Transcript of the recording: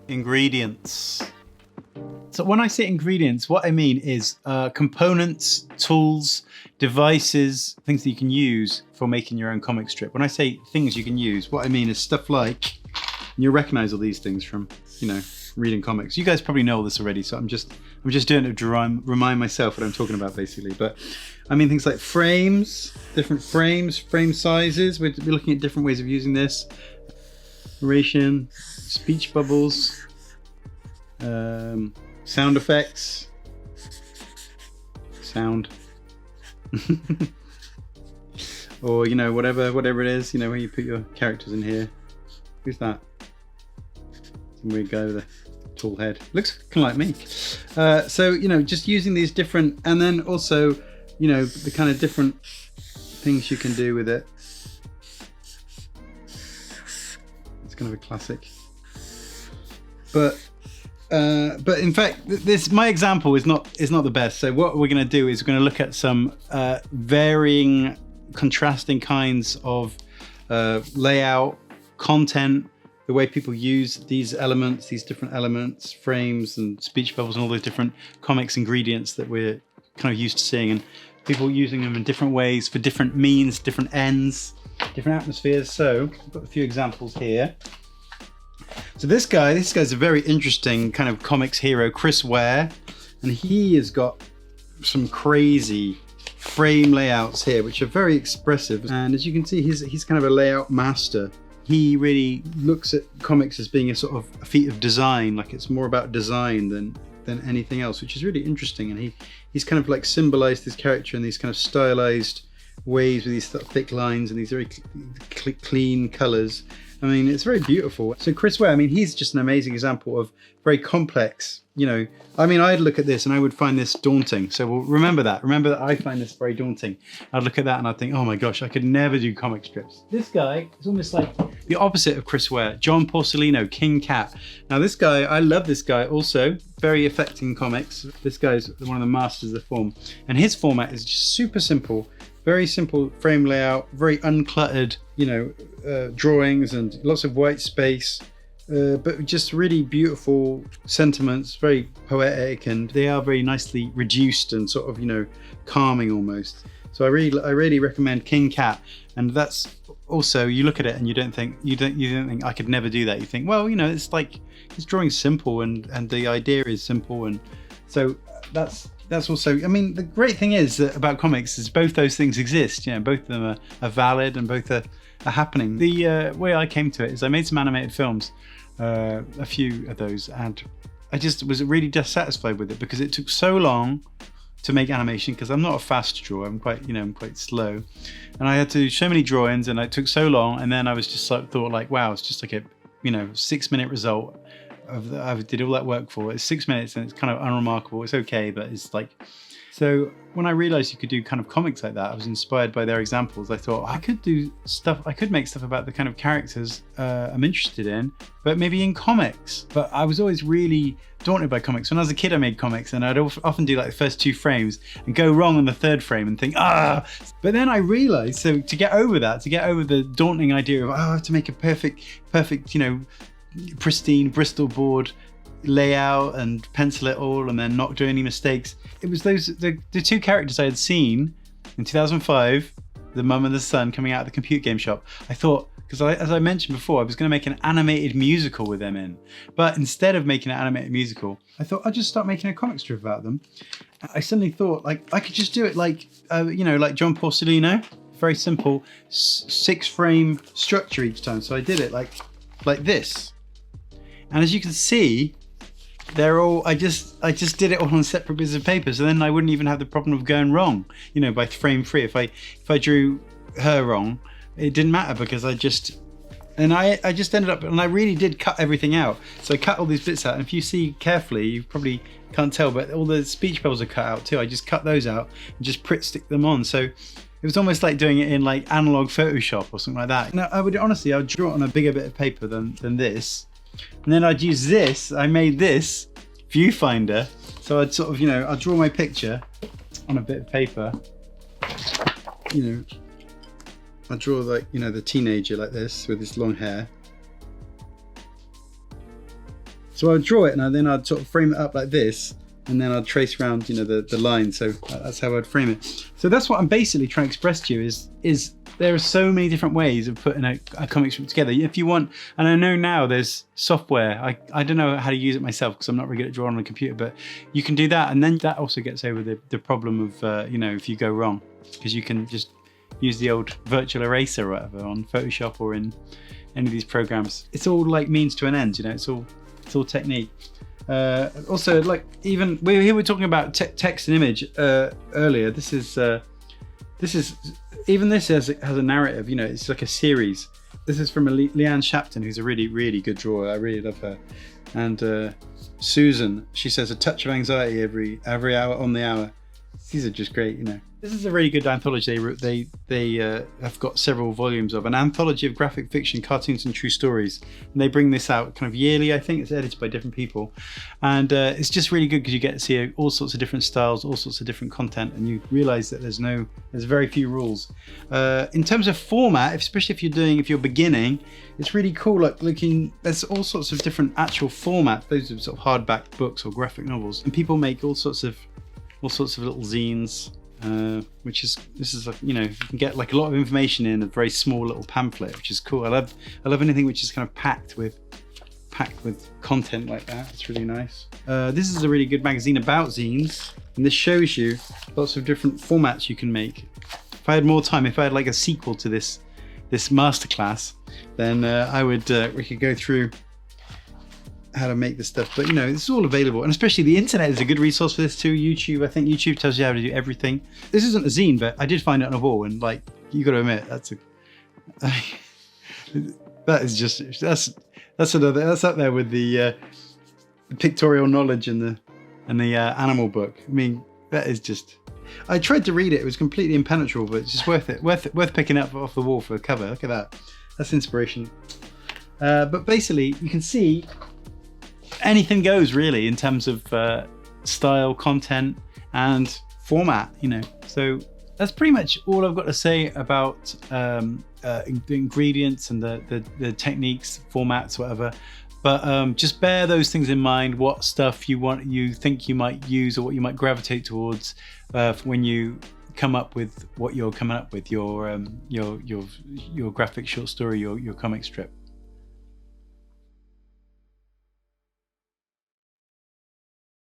Ingredients. So when I say ingredients, what I mean is components, tools, devices, things that you can use for making your own comic strip. When I say things you can use, what I mean is stuff like, and you'll recognize all these things from, you know, reading comics. You guys probably know all this already, so I'm just doing it to remind myself what I'm talking about, basically. But I mean things like frames, different frames, frame sizes. We're looking at different ways of using this. Narration, speech bubbles, sound effects, sound, or you know, whatever it is, you know, where you put your characters in here. Who's that? Some weird guy with a tall head. Looks kind of like me. So you know, just using these different, and then also, you know, the kind of different things you can do with it. It's kind of a classic. But in fact, my example is not the best. So what we're going to do is we're going to look at some varying, contrasting kinds of layout, content, the way people use these elements, these different elements, frames and speech bubbles and all those different comics ingredients that we're kind of used to seeing, and people using them in different ways for different means, different ends, different atmospheres. So I've got a few examples here. So this guy's a very interesting kind of comics hero, Chris Ware, and he has got some crazy frame layouts here, which are very expressive. And as you can see, he's kind of a layout master. He really looks at comics as being a sort of a feat of design, like it's more about design than anything else, which is really interesting. And he's kind of like symbolized his character in these kind of stylized ways with these thick lines and these very clean colors. I mean, it's very beautiful. So Chris Ware, I mean, he's just an amazing example of very complex, you know, I mean, I'd look at this and I would find this daunting. So we'll remember that I find this very daunting. I'd look at that and I'd think, oh my gosh, I could never do comic strips. This guy is almost like the opposite of Chris Ware, John Porcellino, King Cat. Now this guy, I love this guy also, very affecting comics. This guy's one of the masters of the form. And his format is just super simple. Very simple frame layout, very uncluttered, you know, drawings and lots of white space, but just really beautiful sentiments, very poetic, and they are very nicely reduced and sort of, you know, calming almost. So I really recommend King Cat, and that's also, you look at it and you don't think I could never do that. You think, well, you know, it's like his drawing's simple and the idea is simple, and so that's also, I mean, the great thing is that about comics is both those things exist. You know, both of them are valid and both are happening. The way I came to it is I made some animated films, a few of those, and I just was really dissatisfied with it because it took so long to make animation, because I'm not a fast drawer. I'm quite slow, and I had to do so many drawings and it took so long, and then I was just like, thought like, wow, it's just like a, you know, 6-minute result. I did all that work for. It's 6 minutes and it's kind of unremarkable. It's okay, but it's like, so when I realized you could do kind of comics like that, I was inspired by their examples. I thought I could do stuff, I could make stuff about the kind of characters I'm interested in, but maybe in comics. But I was always really daunted by comics. When I was a kid, I made comics and I'd often do like the first 2 frames and go wrong on the 3rd frame and think, ah. But then I realized, so to get over the daunting idea of, I have to make a perfect, you know, pristine Bristol board layout and pencil it all and then not do any mistakes. It was the 2 characters I had seen in 2005, the mum and the son coming out of the computer game shop. I thought, because as I mentioned before, I was going to make an animated musical with them in, but instead of making an animated musical, I thought I'd just start making a comic strip about them. I suddenly thought, like, I could just do it like, you know, like John Porcellino, very simple 6-frame structure each time. So I did it like this. And as you can see, they're all, I just did it all on separate bits of paper, so then I wouldn't even have the problem of going wrong, you know, by frame 3. If I drew her wrong, it didn't matter, because I just ended up, and I really did cut everything out. So I cut all these bits out, and if you see carefully, you probably can't tell, but all the speech bubbles are cut out too. I just cut those out and just stick them on. So it was almost like doing it in like analog Photoshop or something like that. Now, I would draw it on a bigger bit of paper than this. And then I'd use this, I made this viewfinder. So I'd sort of, you know, I'd draw my picture on a bit of paper. You know, I'd draw like, you know, the teenager like this with his long hair. So I would draw it, and then I'd sort of frame it up like this, and then I'd trace around, you know, the line. So that's how I'd frame it. So that's what I'm basically trying to express to you is there are so many different ways of putting a comic strip together. If you want, and I know now there's software, I don't know how to use it myself because I'm not really good at drawing on a computer, but you can do that. And then that also gets over the problem of, you know, if you go wrong, because you can just use the old virtual eraser or whatever on Photoshop or in any of these programs. It's all like means to an end, you know, it's all technique. Also, like, even we're talking about text and image earlier. This is even this has a narrative, you know, it's like a series. This is from Leanne Shapton, who's a really, really good drawer. I really love her. And Susan, she says, a touch of anxiety every hour on the hour. These are just great, you know. This is a really good anthology. They have got several volumes of an anthology of graphic fiction, cartoons, and true stories. And they bring this out kind of yearly. I think it's edited by different people, and it's just really good because you get to see all sorts of different styles, all sorts of different content, and you realise that there's very few rules. In terms of format, especially if you're beginning, it's really cool. Like looking, there's all sorts of different actual formats. Those are sort of hardback books or graphic novels, and people make all sorts of little zines. This is like, you know, you can get like a lot of information in a very small little pamphlet, which is cool. I love anything which is kind of packed with content like that. It's really nice. This is a really good magazine about zines, and this shows you lots of different formats you can make. If I had more time, if I had like a sequel to this masterclass, then we could go through how to make this stuff. But you know, this is all available, and especially the internet is a good resource for this too. YouTube, I think YouTube tells you how to do everything. This isn't a zine, but I did find it on a wall, and like, you got to admit, that's up there with the pictorial knowledge and the animal book. I mean, that is just. I tried to read it; it was completely impenetrable, but it's just worth picking up off the wall for a cover. Look at that. That's inspiration. But basically, you can see. Anything goes really in terms of style, content, and format, you know. So that's pretty much all I've got to say about the ingredients and the techniques, formats, whatever. But just bear those things in mind. What stuff you think you might use, or what you might gravitate towards when you come up with what you're coming up with, your graphic short story, your comic strip.